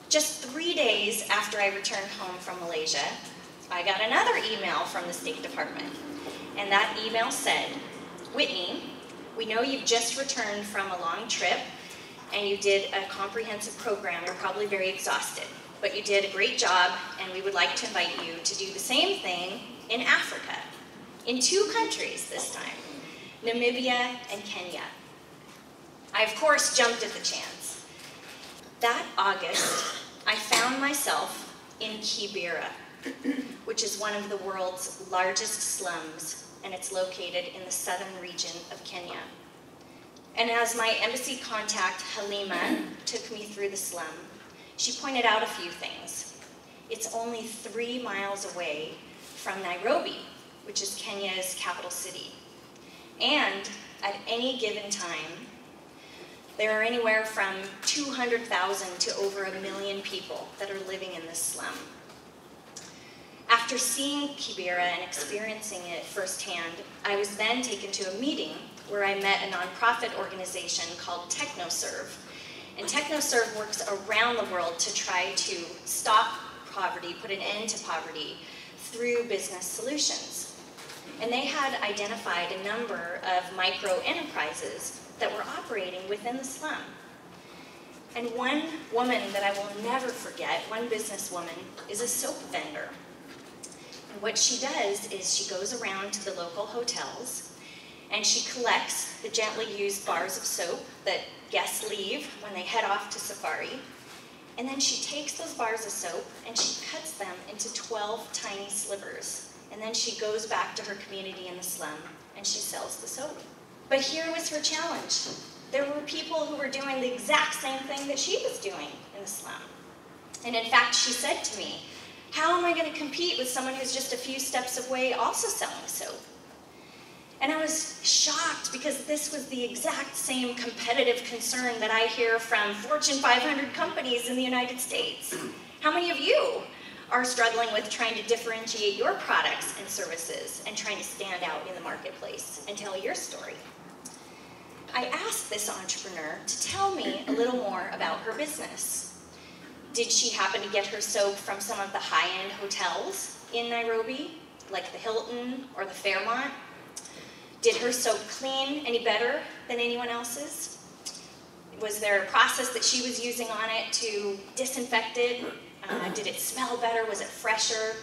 Just 3 days after I returned home from Malaysia, I got another email from the State Department. And that email said, "Whitney, we know you've just returned from a long trip and you did a comprehensive program. You're probably very exhausted, but you did a great job and we would like to invite you to do the same thing in Africa, in 2 countries this time, Namibia and Kenya." I, of course, jumped at the chance. That August, I found myself in Kibera, which is one of the world's largest slums, and it's located in the southern region of Kenya. And as my embassy contact, Halima, took me through the slum, she pointed out a few things. It's only 3 miles away from Nairobi, which is Kenya's capital city. And at any given time, there are anywhere from 200,000 to over 1 million people that are living in this slum. After seeing Kibera and experiencing it firsthand, I was then taken to a meeting where I met a nonprofit organization called TechnoServe. And TechnoServe works around the world to try to stop poverty, put an end to poverty through business solutions. And they had identified a number of micro enterprises that were operating within the slum. And one woman that I will never forget, one businesswoman, is a soap vendor. And what she does is she goes around to the local hotels and she collects the gently used bars of soap that guests leave when they head off to safari. And then she takes those bars of soap and she cuts them into 12 tiny slivers. And then she goes back to her community in the slum and she sells the soap. But here was her challenge. There were people who were doing the exact same thing that she was doing in the slum. And in fact, she said to me, "How am I going to compete with someone who's just a few steps away also selling soap?" And I was shocked because this was the exact same competitive concern that I hear from Fortune 500 companies in the United States. How many of you are struggling with trying to differentiate your products and services and trying to stand out in the marketplace and tell your story? I asked this entrepreneur to tell me a little more about her business. Did she happen to get her soap from some of the high-end hotels in Nairobi, like the Hilton or the Fairmont? Did her soap clean any better than anyone else's? Was there a process that she was using on it to disinfect it? Did it smell better? Was it fresher?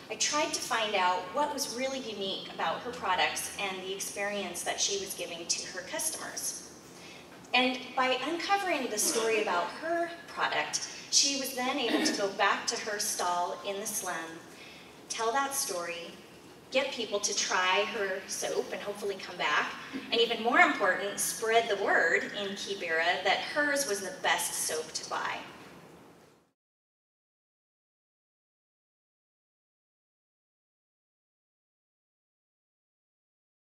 I tried to find out what was really unique about her products and the experience that she was giving to her customers. And by uncovering the story about her product, she was then able to go back to her stall in the slum, tell that story, get people to try her soap and hopefully come back, and even more important, spread the word in Kibera that hers was the best soap to buy.